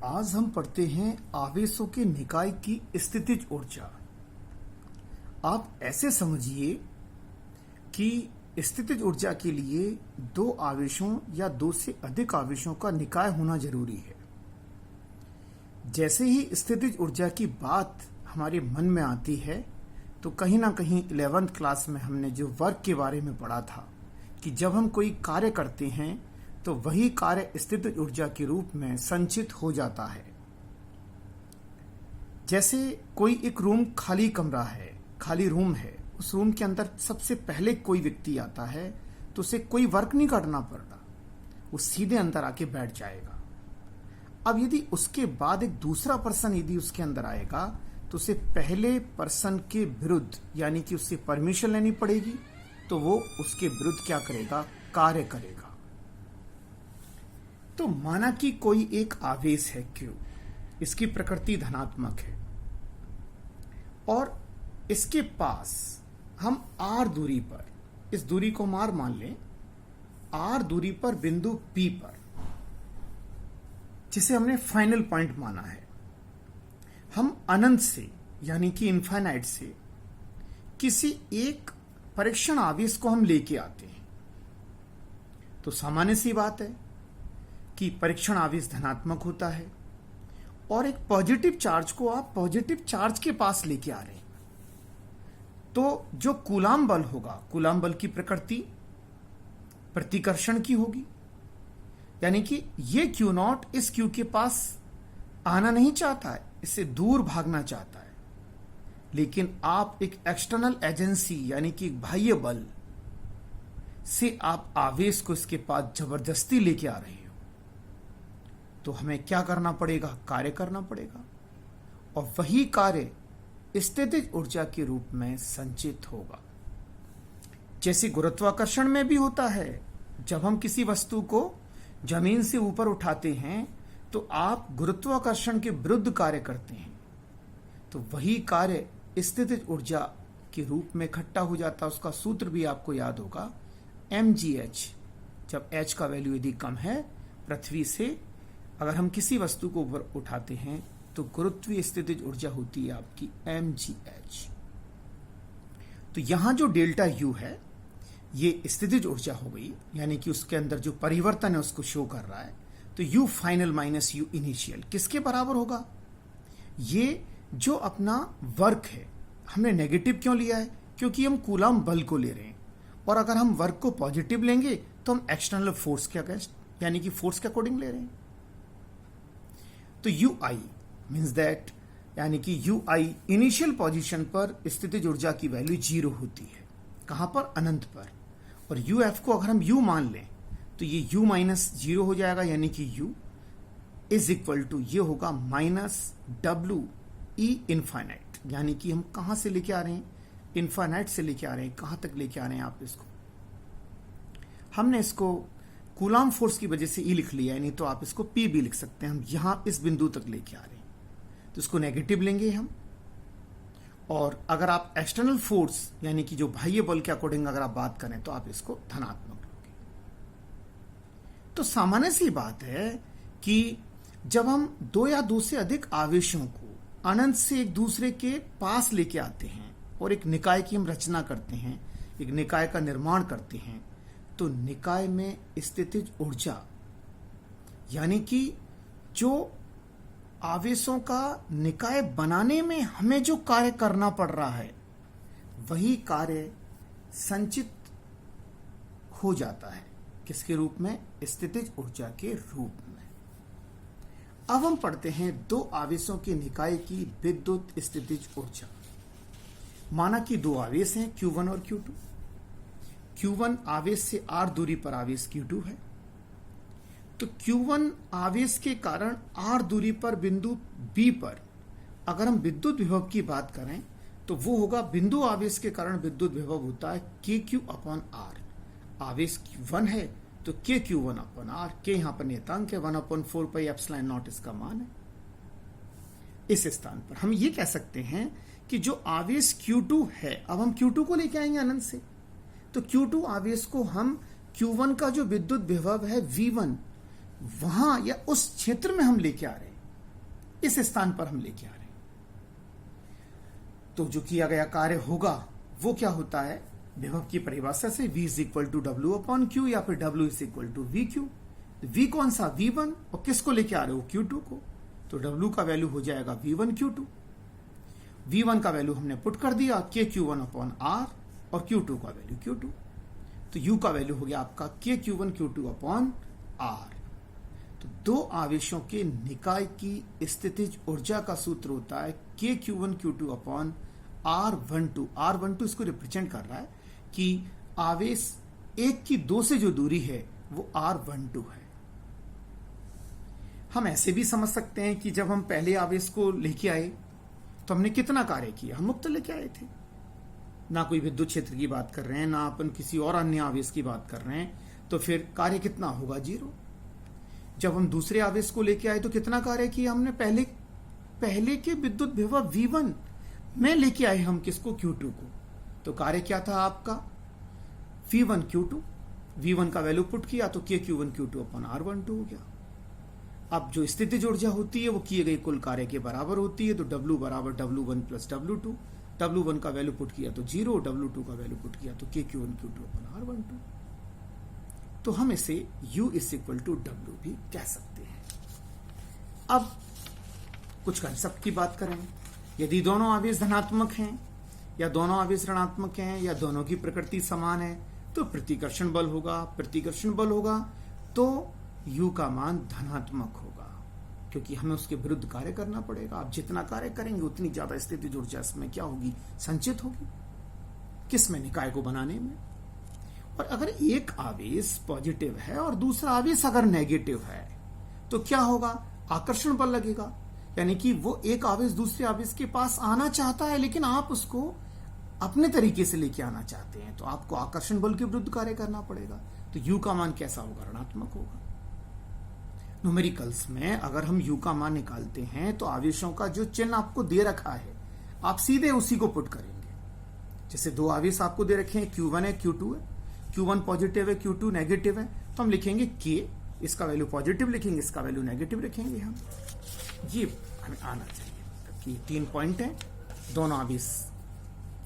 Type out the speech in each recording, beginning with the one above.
आज हम पढ़ते हैं आवेशों के निकाय की स्थितिज ऊर्जा। आप ऐसे समझिए कि स्थितिज ऊर्जा के लिए दो आवेशों या दो से अधिक आवेशों का निकाय होना जरूरी है। जैसे ही स्थितिज ऊर्जा की बात हमारे मन में आती है तो कहीं ना कहीं 11th क्लास में हमने जो वर्क के बारे में पढ़ा था कि जब हम कोई कार्य करते हैं तो वही कार्य स्थितिज ऊर्जा के रूप में संचित हो जाता है। जैसे कोई एक रूम खाली कमरा है, खाली रूम है, उस रूम के अंदर सबसे पहले कोई व्यक्ति आता है तो उसे कोई वर्क नहीं करना पड़ता, वो सीधे अंदर आके बैठ जाएगा। अब यदि उसके बाद एक दूसरा पर्सन यदि उसके अंदर आएगा तो उसे पहले पर्सन के विरुद्ध यानी कि उससे परमिशन लेनी पड़ेगी, तो वो उसके विरुद्ध क्या करेगा, कार्य करेगा। तो माना कि कोई एक आवेश है Q, इसकी प्रकृति धनात्मक है और इसके पास हम R दूरी पर, इस दूरी को R मान लें, R दूरी पर बिंदु P पर, जिसे हमने फाइनल पॉइंट माना है, हम अनंत से यानी कि इनफाइनाइट से किसी एक परीक्षण आवेश को हम लेके आते हैं। तो सामान्य सी बात है कि परीक्षण आवेश धनात्मक होता है और एक पॉजिटिव चार्ज को आप पॉजिटिव चार्ज के पास लेके आ रहे हैं, तो जो कूलाम बल होगा, कूलाम बल की प्रकृति प्रतिकर्षण की होगी, यानी कि ये Q0 इस Q के पास आना नहीं चाहता है, इससे दूर भागना चाहता है, लेकिन आप एक एक्सटर्नल एजेंसी यानी कि बाह्य बल से आप आवेश को इसके पास जबरदस्ती लेके आ रहे हो, तो हमें क्या करना पड़ेगा, कार्य करना पड़ेगा और वही कार्य स्थितिज ऊर्जा के रूप में संचित होगा। जैसे गुरुत्वाकर्षण में भी होता है, जब हम किसी वस्तु को जमीन से ऊपर उठाते हैं तो आप गुरुत्वाकर्षण के विरुद्ध कार्य करते हैं, तो वही कार्य स्थितिज ऊर्जा के रूप में इकट्ठा हो जाता है। उसका सूत्र भी आपको याद होगा, mgh। जब h का वैल्यू यदि कम है पृथ्वी से, अगर हम किसी वस्तु को ऊपर उठाते हैं तो गुरुत्वीय स्थितिज ऊर्जा होती है आपकी mgh। तो यहां जो डेल्टा U है ये स्थितिज ऊर्जा हो गई, यानी कि उसके अंदर जो परिवर्तन है उसको शो कर रहा है। तो U final minus U initial किसके बराबर होगा, ये जो अपना वर्क है, हमने नेगेटिव क्यों लिया है, क्योंकि हम कूलाम बल को ले रहे हैं, और अगर हम वर्क को पॉजिटिव लेंगे तो हम एक्सटर्नल फोर्स के अगेंस्ट यानी कि फोर्स के अकॉर्डिंग ले रहे हैं। तो UI मीन्स दैट यानी कि UI इनिशियल पोजीशन पर स्थितिज ऊर्जा की वैल्यू 0 होती है, कहां पर, अनंत पर, और UF को अगर हम U मान लें तो ये U माइनस 0 हो जाएगा, यानी कि U इज इक्वल टू ये होगा माइनस WE इनफाइनाइट, यानी कि हम कहां से लेके आ रहे हैं, इनफाइनाइट से लेके आ रहे हैं। कहां तक लेके आ रहे हैं आप इसको, हमने इसको कूलाम फोर्स की वजह से E लिख लिया है, नहीं तो आप इसको P भी लिख सकते हैं। हम यहां इस बिंदु तक लेके आ रहे हैं तो इसको नेगेटिव लेंगे हम, और अगर आप एक्सटर्नल फोर्स यानी कि जो बाह्य बल के अकॉर्डिंग अगर आप बात करें तो आप इसको धनात्मक लोगे। तो सामान्य सी बात है कि जब हम दो या दो से अधिक आवेशों को अनंत से एक दूसरे के पास लेके आते हैं और एक निकाय की हम रचना करते हैं, एक निकाय का निर्माण करते हैं, तो निकाय में स्थितिज ऊर्जा यानी कि जो आवेशों का निकाय बनाने में हमें जो कार्य करना पड़ रहा है वही कार्य संचित हो जाता है, किसके रूप में, स्थितिज ऊर्जा के रूप में। अब हम पढ़ते हैं दो आवेशों के निकाय की विद्युत स्थितिज ऊर्जा। माना कि दो आवेश हैं Q1 और Q2। Q1 आवेश से R दूरी पर आवेश Q2 है, तो Q1 आवेश के कारण R दूरी पर बिंदु B पर अगर हम विद्युत विभव की बात करें तो वो होगा, बिंदु आवेश के कारण विद्युत विभव होता है KQ अपॉन R। आवेश Q1 है तो KQ1 अपॉन R, K यहां पर नियतांक है, 1/4 पाई एप्सिलॉन नॉट इसका मान है। इस स्थान पर हम ये कह सकते हैं कि जो आवेश Q2 है, अब हम Q2 को लेके आएंगे अनंत से, तो Q2 आवेश को हम Q1 का जो विद्युत विभव है V1 वहां या उस क्षेत्र में हम लेके आ रहे हैं, इस स्थान पर हम लेके आ रहे हैं। तो जो किया गया कार्य होगा वो क्या होता है, विभव की परिभाषा से V is equal to W upon Q या फिर W is equal to V Q. V कौन सा, V1, और किसको लेके आ रहे हो, Q2 को। तो W का वैल्यू हो जाएगा V1 Q2। V1 का वैल्यू हमने पुट कर दिया KQ1 अपॉन R और Q2 का वैल्यू Q2। तो U का वैल्यू हो गया आपका KQ1 Q2 अपॉन R। तो दो आवेशों के निकाय की स्थितिज ऊर्जा का सूत्र होता है KQ1 Q2 upon R12। R12 इसको रिप्रेजेंट कर रहा है कि आवेश एक की दो से जो दूरी है वो R12 है। हम ऐसे भी समझ सकते हैं कि जब हम पहले आवेश को लेके आए तो हमने कितना कार्य किया, हम मुक्त लेके आए थे, ना कोई विद्युत क्षेत्र की बात कर रहे हैं, ना अपन किसी और अन्य आवेश की बात कर रहे हैं, तो फिर कार्य कितना होगा, 0। जब हम दूसरे आवेश को लेके आए तो कितना कार्य किया हमने, पहले के विद्युत विभव V1 में लेके आए हम किसको, Q2 को। तो कार्य क्या था आपका, V1 Q2। V1 का वैल्यू पुट किया तो KQ1 Q2 अपॉन R12 हो गया। अब जो स्थितिज ऊर्जा होती है वो किए गए कुल कार्य के बराबर होती है। तो W बराबर W1 प्लस W2। W1 का वैल्यू पुट किया तो 0, W2 का वैल्यू पुट किया तो KQ1 Q2 अपॉन R12। तो हम इसे U is equal to W भी कह सकते हैं। अब कुछ कंसेप्ट की बात करें, यदि दोनों आवेश धनात्मक हैं या दोनों आवेश ऋणात्मक हैं या दोनों की प्रकृति समान है तो प्रतिकर्षण बल होगा। प्रतिकर्षण बल होगा तो U का मान धनात्मक होगा, क्योंकि हमें उसके विरुद्ध कार्य करना पड़ेगा। आप जितना कार्य करेंगे उतनी ज्यादा स्थितिज ऊर्जा इसमें क्या होगी, संचित होगी, किसमें, निकाय को बनाने में। और अगर एक आवेश पॉजिटिव है और दूसरा आवेश अगर नेगेटिव है तो क्या होगा, आकर्षण बल लगेगा। यानी कि वो एक आवेश दूसरे आवेश के पास आना चाहता है लेकिन आप उसको अपने तरीके से लेके आना चाहते हैं, तो आपको आकर्षण बल के विरुद्ध कार्य करना पड़ेगा। तो U का मान कैसा होगा, ऋणात्मक होगा। न्यूमेरिकल्स में अगर हम U का मान निकालते हैं तो आवेशों का जो चिन्ह आपको दे रखा है आप सीधे उसी को पुट करेंगे। जैसे दो आवेश आपको दे रखे हैं, Q1 है Q2 है, Q1 पॉजिटिव है Q2 नेगेटिव है, तो हम लिखेंगे K, इसका वैल्यू पॉजिटिव लिखेंगे, इसका वैल्यू नेगेटिव लिखेंगे। हम ये हमें आना चाहिए कि 3 पॉइंट है, दोनों आवेश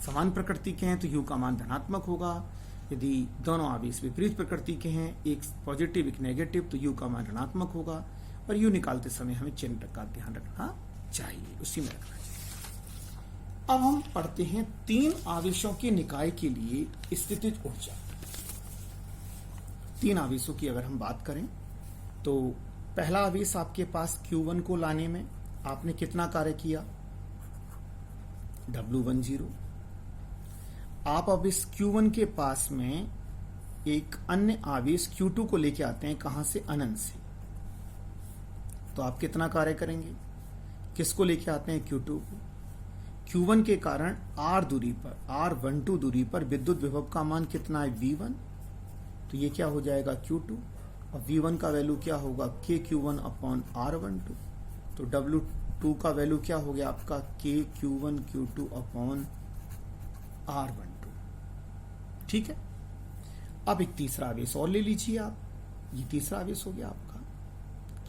समान प्रकृति के हैं तो U का मान धनात्मक होगा। यदि दोनों आवेश विपरीत प्रकृति के हैं, एक पॉजिटिव एक नेगेटिव, तो U का मान ऋणात्मक होगा। और U निकालते समय हमें चिन्ह का ध्यान रखना चाहिए, उसी में रखना चाहिए। अब हम पढ़ते हैं 3 आवेशों के निकाय के लिए स्थितिज ऊर्जा। 3 आवेशों की अगर हम बात करें तो पहला आवेश आपके पास Q1 को लाने में आपने कितना कार्य किया, W10। आप अब इस Q1 के पास में एक अन्य आवेश Q2 को लेके आते हैं, कहां से, अनंत से। तो आप कितना कार्य करेंगे, किसको लेके आते हैं, Q2 को। Q1 के कारण R दूरी पर, R12 दूरी पर विद्युत विभव का मान कितना है, V1। तो ये क्या हो जाएगा, Q2, और V1 का वैल्यू क्या होगा, KQ1 अपॉन R12। तो W2 का वैल्यू क्या हो गया आपका, KQ1 Q2 अपॉन R12। ठीक है। अब एक तीसरा आवेश और ले लीजिए आप, ये तीसरा आवेश हो गया आपका,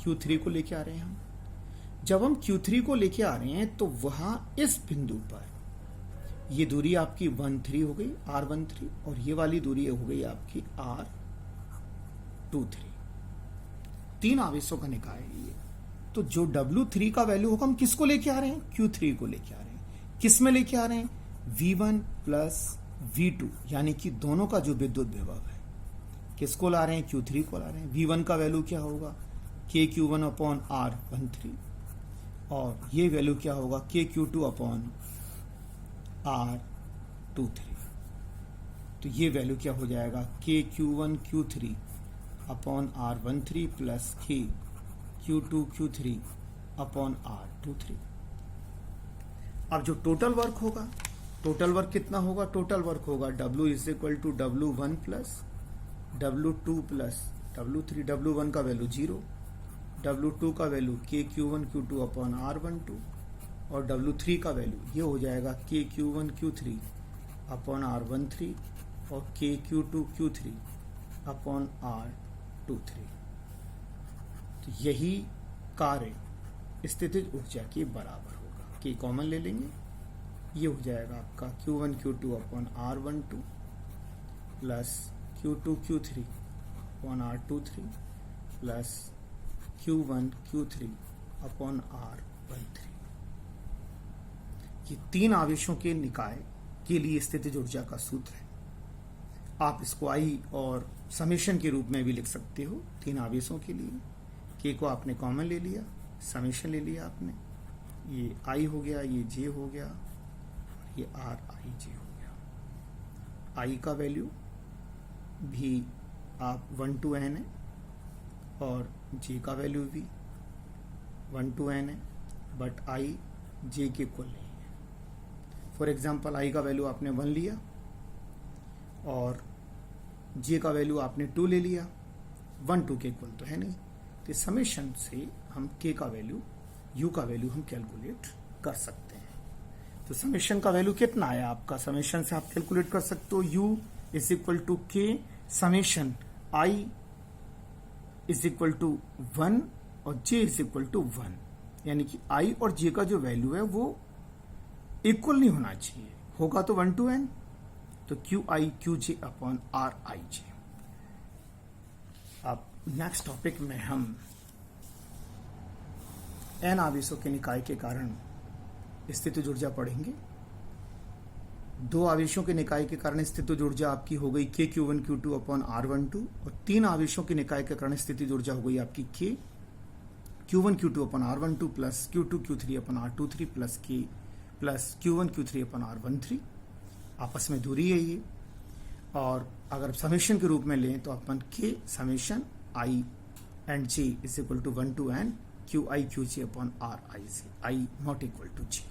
Q3 को लेके आ रहे हैं हम। जब हम Q3 को लेके आ रहे हैं तो वहां इस बिंदु पर ये दूरी आपकी 1,3 हो गई, R13, और ये वाली दूरी हो गई आपकी R23। 3 आवेशों का निकाय है ये। तो जो W3 का वैल्यू होगा, हम किसको लेके आ रहे हैं, Q3 को लेके आ रहे हैं। किस में लेके आ रहे हैं, V1 प्लस V2, यानी कि दोनों का जो विद्युत विभव है, किसको ला रहे हैं, Q3 को ला रहे हैं। V1 का वैल्यू क्या होगा, KQ1 अपॉन R13, और ये वैल्यू क्या होगा, KQ2 अपॉन R23। तो ये वैल्यू क्या हो जाएगा, KQ1 Q3 upon R13 plus KQ2 Q3 upon R23। अब जो टोटल वर्क होगा, टोटल वर्क कितना होगा, टोटल वर्क होगा W is equal to W1 plus W2 plus W3। W1 का वैल्यू 0, W2 का value KQ1 Q2 upon R12, और W3 का वैल्यू ये हो जाएगा KQ1 Q3 अपॉन R13 और KQ2 Q3 अपॉन R23। तो यही कार्य स्थितिज ऊर्जा के बराबर होगा। के कॉमन ले लेंगे, ये हो जाएगा आपका Q1 Q2 upon R12 plus Q2 Q3 upon R23 plus Q1 Q3 upon R13। ये तीन आवेशों के निकाय के लिए स्थितिज ऊर्जा का सूत्र है। आप इसको आई और समेशन के रूप में भी लिख सकते हो। तीन आवेशों के लिए के को आपने कॉमन ले लिया, समेशन ले लिया आपने, ये आई हो गया, ये जे हो गया, ये आर आई जे हो गया। आई का वैल्यू भी आप 1 to n है और जे का वैल्यू भी 1 to n है, बट आई जे के इक्वल नहीं है। फॉर एग्जाम्पल आई का वैल्यू आपने 1 लिया और जे का वैल्यू आपने 2 ले लिया, 1 2 के इक्वल तो है नहीं, तो समेशन से हम के का वैल्यू, यू का वैल्यू हम कैलकुलेट कर सकते हैं। तो समेशन का वैल्यू कितना आया आपका, समेशन से आप कैलकुलेट कर सकते हो U is equal to K summation I is equal to 1 और जे इज इक्वल टू 1, यानी कि आई और जे का जो वैल्यू है वो इक्वल नहीं होना चाहिए, होगा तो 1 to n, तो Q I Q J upon R I J. अब नेक्स्ट टॉपिक में हम एन आवेशों के निकाय के कारण स्थितिज ऊर्जा पढ़ेंगे। दो आवेशों के निकाय के कारण स्थितिज ऊर्जा आपकी हो गई के Q1 Q2 अपॉन R12 और तीन आवेशों के निकाय के कारण स्थितिज ऊर्जा हो गई आपकी K Q1 Q2 upon R12 plus Q2 Q3 upon R23 plus K plus Q1 Q3 upon R13। आपस में दूरी है ये, और अगर समेशन के रूप में लें तो अपन के summation I and J is equal to 1 to n Q I Q J upon R I J, I not equal to J.